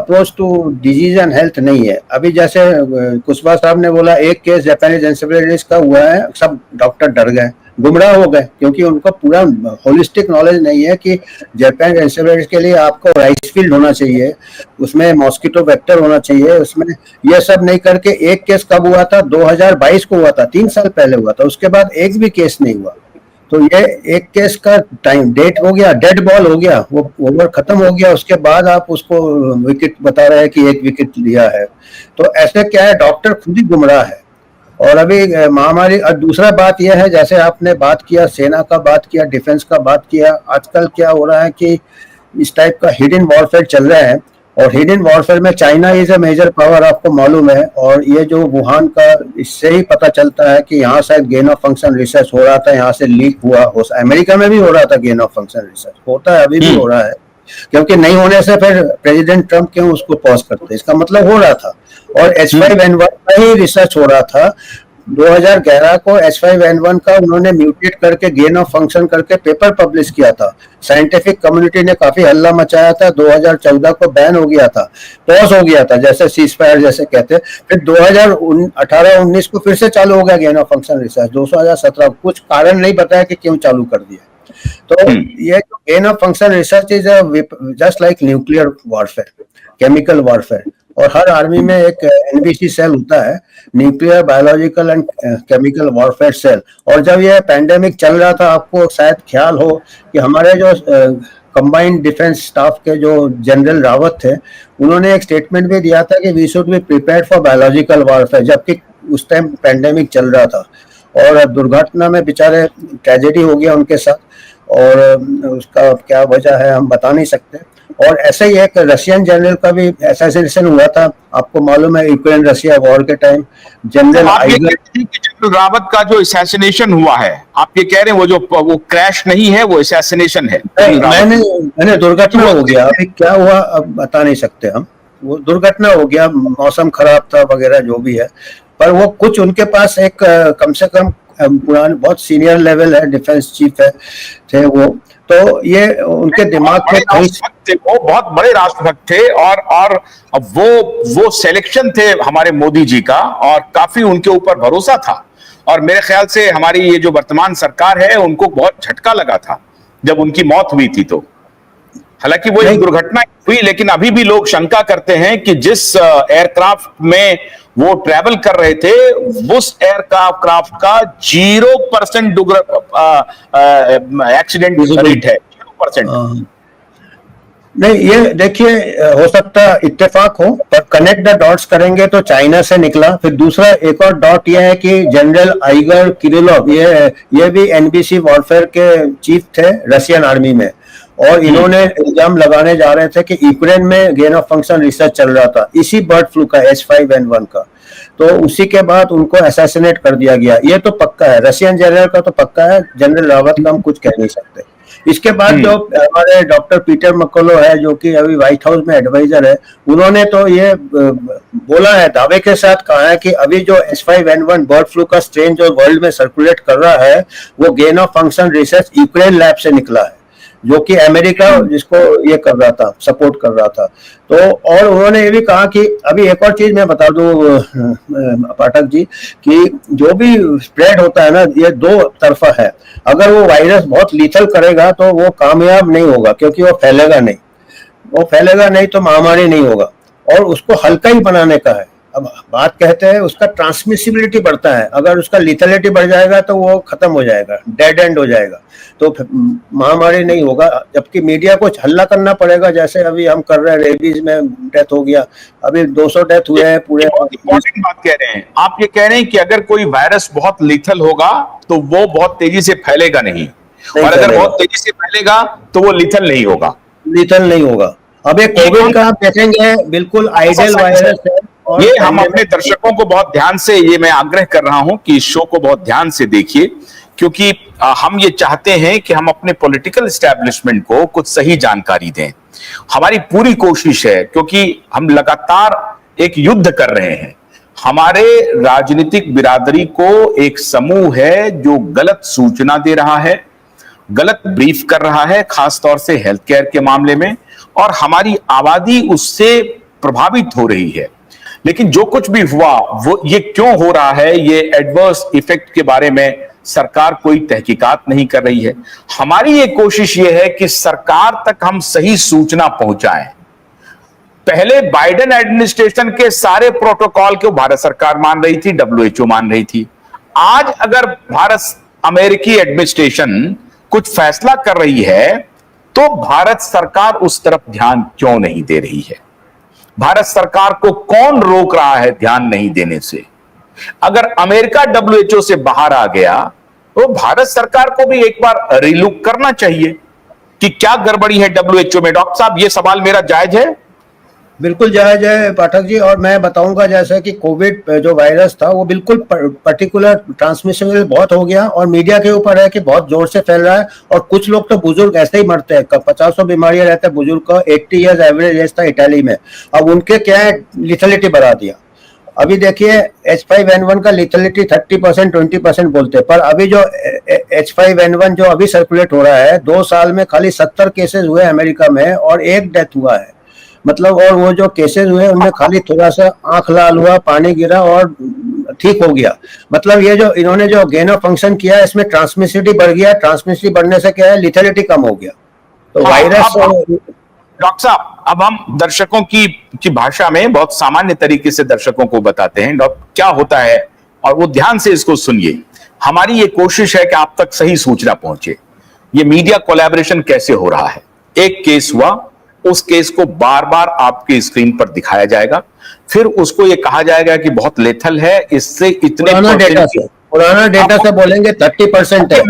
Approach to disease and health नहीं है। अभी जैसे कुशवाहा साहब ने बोला एक केस जापानीज एन्सेफेलाइटिस का हुआ है, सब डॉक्टर डर गए, गुमराह हो गए, क्योंकि उनको पूरा होलिस्टिक नॉलेज नहीं है कि जापानीज एन्सेफेलाइटिस के लिए आपको राइस फील्ड होना चाहिए, उसमें मॉस्किटो वेक्टर होना चाहिए, उसमें ये सब नहीं करके एक केस कब हुआ था? 2022 को हुआ था, 3 साल पहले हुआ था, उसके बाद एक भी केस नहीं हुआ। तो ये एक केस का टाइम डेट हो गया, डेड बॉल हो गया, वो ओवर खत्म हो गया, उसके बाद आप उसको विकेट बता रहे हैं कि एक विकेट लिया है। तो ऐसे क्या है, डॉक्टर खुद ही गुमराह है। और अभी महामारी, और दूसरा बात यह है, जैसे आपने बात किया सेना का, बात किया डिफेंस का, बात किया, आजकल क्या हो रहा है कि इस टाइप का हिडन वॉरफेयर चल रहा है, और हिडन वॉरफेयर में China is a major power, आपको मालूम है। और ये जो वुहान का, इससे ही पता चलता है कि यहाँ शायद गेन ऑफ फंक्शन रिसर्च हो रहा था, यहाँ से लीक हुआ, अमेरिका में भी हो रहा था गेन ऑफ फंक्शन रिसर्च, होता है, अभी भी हो रहा है, क्योंकि नहीं होने से फिर प्रेसिडेंट ट्रम्प क्यों उसको पॉज करते, इसका मतलब हो रहा था। और H5N1 का ही रिसर्च हो रहा था। 2011 को H5N1 का उन्होंने म्यूटेट करके गेन ऑफ फंक्शन करके पेपर पब्लिश किया था, साइंटिफिक कम्युनिटी ने काफी हल्ला मचाया था। 2014 को बैन हो गया था, पॉज हो गया था, जैसे सीज फायर जैसे कहते। फिर 2018-19 को फिर से चालू हो गया गेन ऑफ फंक्शन रिसर्च। 2017 कुछ कारण नहीं बताया कि क्यों चालू कर दिया। तो ये gain of function research is just like nuclear warfare, chemical warfare. और हर आर्मी में एक NBC सेल होता है, nuclear biological and chemical warfare cell. और जब ये पैंडेमिक चल रहा था, आपको शायद ख्याल हो कि हमारे जो कंबाइंड डिफेंस स्टाफ के जो जनरल रावत थे, उन्होंने एक स्टेटमेंट भी दिया था कि we should be prepared for biological warfare, जबकि उस टाइम पैंडेमिक चल रहा था। और दुर्घटना में बेचारे ट्रेजेडी हो गया उनके साथ, और उसका क्या वजह है हम बता नहीं सकते। और ऐसे ही एक रशियन जनरल का भी असैसिनेशन हुआ था, आपको मालूम है, यूक्रेन रशिया वॉर के टाइम जनरल जनरल रावत का जो असैसिनेशन हुआ है, आप ये कह रहे हैं वो क्रैश नहीं है, वो असैसिनेशन है? मैंने दुर्घटना हो गया, अभी क्या हुआ अब बता नहीं सकते हम, वो दुर्घटना हो गया, मौसम खराब था वगैरह जो भी है। पर वो कुछ उनके पास एक कम से कम पुराने बहुत सीनियर लेवल है, डिफेंस चीफ है थे वो, तो ये उनके दिमाग में वो बहुत बड़े राष्ट्रभक्त थे। और अब वो सिलेक्शन थे हमारे मोदी जी का, और काफी उनके ऊपर भरोसा था। और मेरे ख्याल से हमारी ये जो वर्तमान सरकार है, उनको बहुत झटका लगा था जब उनकी मौत हुई थी। तो हालांकि वो एक दुर्घटना हुई, लेकिन अभी भी लोग शंका करते हैं कि जिस एयरक्राफ्ट में वो ट्रैवल कर रहे थे, उस एयरक्राफ्ट का 0% एक्सीडेंट रेट है, 0%। नहीं, ये देखिए, हो सकता है इत्तेफाक हो, पर कनेक्ट द डॉट्स करेंगे तो चाइना से निकला। फिर दूसरा एक और डॉट ये है कि जनरल आइगर किरिलोव, ये भी NBC वॉरफेयर के चीफ थे रशियन आर्मी में, और इन्होंने इल्जाम लगाने जा रहे थे कि यूक्रेन में गेन ऑफ फंक्शन रिसर्च चल रहा था इसी बर्ड फ्लू का, H5N1 का। तो उसी के बाद उनको असैसिनेट कर दिया गया, ये तो पक्का है। रशियन जनरल का तो पक्का है, जनरल रावत का हम कुछ कह नहीं सकते। इसके बाद जो हमारे डॉक्टर पीटर मक्कलो है, जो कि अभी व्हाइट हाउस में एडवाइजर है, उन्होंने तो ये बोला है, दावे के साथ कहा है कि अभी जो H5N1 बर्ड फ्लू का स्ट्रेन जो वर्ल्ड में सर्कुलेट कर रहा है, वो gain of function research Ukraine lab से निकला है, जो कि अमेरिका जिसको ये कर रहा था, सपोर्ट कर रहा था। तो और उन्होंने ये भी कहा कि अभी एक और चीज मैं बता दूं पाठक जी, कि जो भी स्प्रेड होता है ना, ये दो तरफा है। अगर वो वायरस बहुत लीथल करेगा तो वो कामयाब नहीं होगा, क्योंकि वो फैलेगा नहीं तो महामारी नहीं होगा, और उसको हल्का ही बनाने का है। अब बात कहते हैं उसका ट्रांसमिसिबिलिटी बढ़ता है, अगर उसका लिथलिटी बढ़ जाएगा तो वो खत्म हो जाएगा, डेड एंड हो जाएगा, तो महामारी नहीं होगा। जबकि मीडिया को हल्ला करना पड़ेगा, जैसे अभी हम कर रहे हैं, रेबीज में डेथ हो गया, अभी 200 डेथ हुए हैं पूरे। इंपॉर्टेंट बात कह रहे हैं आप, ये कह रहे हैं कि अगर कोई वायरस बहुत लीथल होगा तो वो बहुत तेजी से फैलेगा नहीं, और अगर बहुत तेजी से फैलेगा तो वो लीथल नहीं होगा। अब ये कोविड का आप देखेंगे, बिल्कुल आइडियल वायरस है। ये हम अपने दर्शकों को बहुत ध्यान से, ये मैं आग्रह कर रहा हूं कि इस शो को बहुत ध्यान से देखिए, क्योंकि हम ये चाहते हैं कि हम अपने पॉलिटिकल एस्टैब्लिशमेंट को कुछ सही जानकारी दें। हमारी पूरी कोशिश है, क्योंकि हम लगातार एक युद्ध कर रहे हैं। हमारे राजनीतिक बिरादरी को एक समूह है जो गलत सूचना दे रहा है, गलत ब्रीफ कर रहा है, खासतौर से हेल्थ केयर के मामले में, और हमारी आबादी उससे प्रभावित हो रही है। लेकिन जो कुछ भी हुआ वो ये क्यों हो रहा है, ये एडवर्स इफेक्ट के बारे में सरकार कोई तहकीकात नहीं कर रही है। हमारी ये कोशिश ये है कि सरकार तक हम सही सूचना पहुंचाएं। पहले बाइडेन एडमिनिस्ट्रेशन के सारे प्रोटोकॉल को भारत सरकार मान रही थी, WHO मान रही थी। आज अगर भारत अमेरिकी एडमिनिस्ट्रेशन कुछ फैसला कर रही है तो भारत सरकार उस तरफ ध्यान क्यों नहीं दे रही है? भारत सरकार को कौन रोक रहा है ध्यान नहीं देने से? अगर अमेरिका WHO से बाहर आ गया तो भारत सरकार को भी एक बार रिलुक करना चाहिए कि क्या गड़बड़ी है WHO में। डॉक्टर साहब, यह सवाल मेरा जायज है? बिल्कुल जायज है पाठक जी, और मैं बताऊंगा जैसे कि कोविड जो वायरस था वो बिल्कुल पर्टिकुलर ट्रांसमिशन बहुत हो गया और मीडिया के ऊपर है कि बहुत जोर से फैल रहा है, और कुछ लोग तो बुजुर्ग ऐसे ही मरते हैं, 50 बीमारियां रहते हैं बुजुर्ग का, 80 ईयर्स एवरेज एज था इटाली में। अब उनके क्या है, लिथलिटी बढ़ा दिया। अभी देखिए H5N1 का लिथलिटी 30% 20% बोलते हैं, पर अभी जो H5N1 जो अभी सर्कुलेट हो रहा है, 2 साल में खाली 70 केसेस हुए अमेरिका में और 1 डेथ हुआ है। मतलब, और वो जो केसेस हुए उनमें खाली थोड़ा सा आंख लाल हुआ, पानी गिरा और ठीक हो गया। मतलब ये जो इन्होंने जो गेन ऑफ फंक्शन किया है इसमें ट्रांसमिसिटी बढ़ गया, ट्रांसमिसिटी बढ़ने से क्या है, लिथलिटी कम हो गया। तो वायरस। डॉक्टर साहब, अब हम दर्शकों की भाषा में बहुत सामान्य तरीके से दर्शकों को बताते हैं डॉक्टर क्या होता है, और वो ध्यान से इसको सुनिए। हमारी ये कोशिश है कि आप तक सही सूचना पहुंचे। ये मीडिया कोलैबोरेशन कैसे हो रहा है? एक केस हुआ, उस केस को बार बार आपके स्क्रीन पर दिखाया जाएगा, फिर उसको ये कहा जाएगा कि बहुत लेथल है, इससे इतने पुराना डेटा से बोलेंगे 30% है,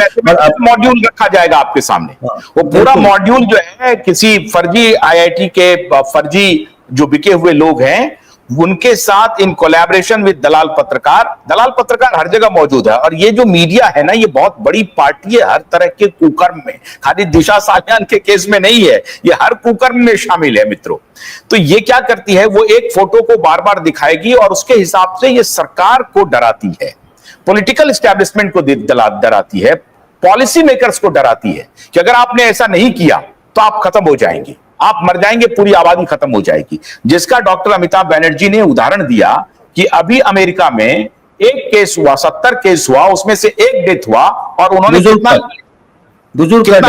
मॉड्यूल रखा जाएगा आपके सामने। वो पूरा मॉड्यूल जो है किसी फर्जी IIT के फर्जी जो बिके हुए लोग हैं उनके साथ इन कोलैबोरेशन विद दलाल पत्रकार हर जगह मौजूद है। और ये जो मीडिया है ना, ये बहुत बड़ी पार्टी है हर तरह के कुकर्म में, खाली दिशा सालियान के केस में नहीं है, ये हर कुकर्म में शामिल है मित्रों। तो ये क्या करती है, वो एक फोटो को बार बार दिखाएगी और उसके हिसाब से ये सरकार को डराती है, पॉलिटिकल एस्टैब्लिशमेंट को डराती है, पॉलिसी मेकर्स को डराती है कि अगर आपने ऐसा नहीं किया तो आप खत्म हो जाएंगे, आप मर जाएंगे, पूरी आबादी खत्म हो जाएगी। जिसका डॉक्टर अमिताभ बनर्जी ने उदाहरण दिया कि अभी अमेरिका में एक केस हुआ, 70 केस हुआ, उसमें से एक डेथ हुआ, और उन्होंने कितना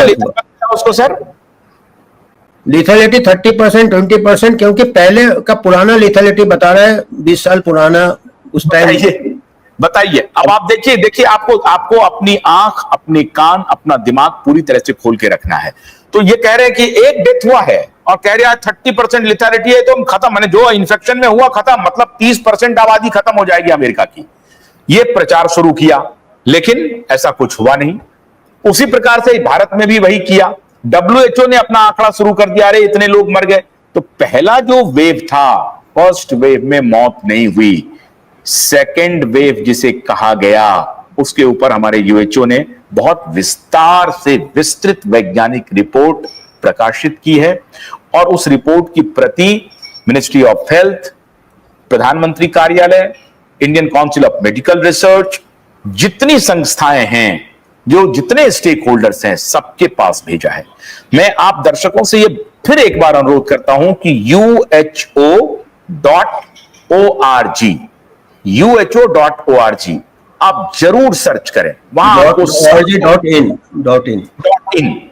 लिखा उसको सर? लिथलिटी 30% 20%, क्योंकि पहले का पुराना लिथलिटी बता रहा है, 20 साल पुराना उस टाइम। बताइए। अब आप देखिए आपको अपनी आंख, अपने कान, अपना दिमाग पूरी तरह से खोल के रखना है। तो ये कह रहे हैं कि एक डेथ हुआ है और कह रहे हैं 30% लिथलिटी है, तो हम खत्म, मैंने जो इन्फेक्शन में हुआ खत्म, मतलब 30% आबादी खत्म हो जाएगी अमेरिका की। ये प्रचार शुरू किया, लेकिन ऐसा कुछ हुआ नहीं। उसी प्रकार से भारत में भी वही किया। WHO ने अपना आंकड़ा शुरू कर दिया, अरे इतने लोग मर गए। तो पहला जो वेव था, फर्स्ट वेव में मौत नहीं हुई, सेकेंड वेव जिसे कहा गया, उसके ऊपर हमारे WHO ने बहुत विस्तार से विस्तृत वैज्ञानिक रिपोर्ट प्रकाशित की है, और उस रिपोर्ट की प्रति मिनिस्ट्री ऑफ हेल्थ, प्रधानमंत्री कार्यालय, Indian council of medical research, जितनी संस्थाएं हैं, जो जितने स्टेक होल्डर्स हैं, सबके पास भेजा है। मैं आप दर्शकों से ये फिर एक बार अनुरोध करता हूं कि uho.org आप जरूर सर्च करें, वहां आपको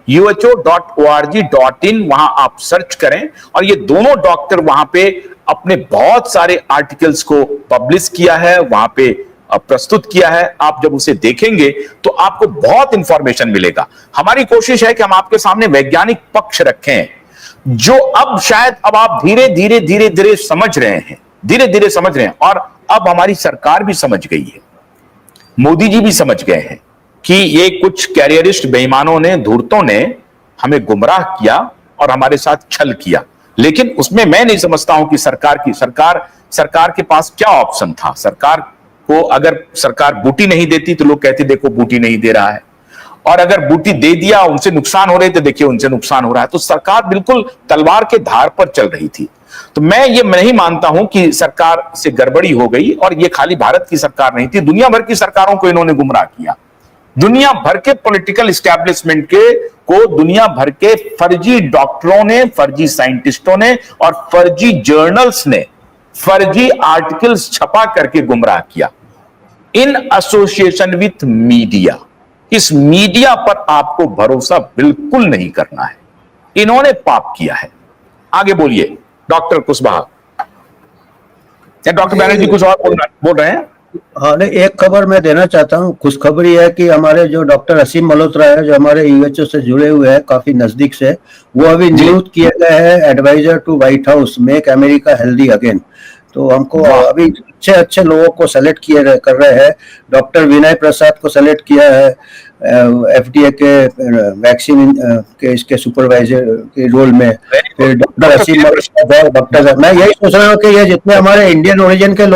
uho.org.in वहां आप सर्च करें, और ये दोनों डॉक्टर वहां पे अपने बहुत सारे आर्टिकल्स को पब्लिश किया है, वहां पे प्रस्तुत किया है। आप जब उसे देखेंगे तो आपको बहुत इंफॉर्मेशन मिलेगा। हमारी कोशिश है कि हम आपके सामने वैज्ञानिक पक्ष रखें, जो अब शायद अब आप धीरे धीरे समझ रहे हैं, और अब हमारी सरकार भी समझ गई है, मोदी जी भी समझ गए हैं कि ये कुछ कैरियरिस्ट बेईमानों ने, धूर्तों ने हमें गुमराह किया और हमारे साथ छल किया। लेकिन उसमें मैं नहीं समझता हूं कि सरकार के पास क्या ऑप्शन था। सरकार को अगर सरकार बूटी नहीं देती तो लोग कहते देखो बूटी नहीं दे रहा है, और अगर बूटी दे दिया, उनसे नुकसान हो रहे थे, देखिए उनसे नुकसान हो रहा है। तो सरकार बिल्कुल तलवार के धार पर चल रही थी। तो मैं ये नहीं मानता हूं कि सरकार से गड़बड़ी हो गई, और ये खाली भारत की सरकार नहीं थी, दुनिया भर की सरकारों को इन्होंने गुमराह किया। दुनिया भर के पॉलिटिकल इस्टेब्लिशमेंट को दुनिया भर के फर्जी डॉक्टरों ने, फर्जी साइंटिस्टों ने और फर्जी जर्नल्स ने फर्जी आर्टिकल्स छपा करके गुमराह किया इन एसोसिएशन विथ मीडिया। इस मीडिया पर आपको भरोसा बिल्कुल नहीं करना है, इन्होंने पाप किया है। आगे बोलिए डॉक्टर कुशवाहा। डॉक्टर बैनर्जी कुछ और बोल रहे हैं? हाँ, नहीं, एक खबर मैं देना चाहता हूँ। खुशखबरी है कि हमारे जो डॉक्टर असीम मल्होत्रा है, जो हमारे यूएचओ से जुड़े हुए हैं काफी नजदीक से, वो अभी नियुक्त किए गए हैं adviser to White House, make America healthy again. तो हमको अभी अच्छे अच्छे लोगों को सेलेक्ट कर रहे हैं। डॉक्टर विनय प्रसाद को सेलेक्ट किया है एफडीए के वैक्सीन के इसके सुपरवाइजर के रोल में। फिर डॉक्टर असीम, डॉक्टर, मैं यही सोच रहा हूँ कि ये जितने हमारे इंडियन ओरिजिन के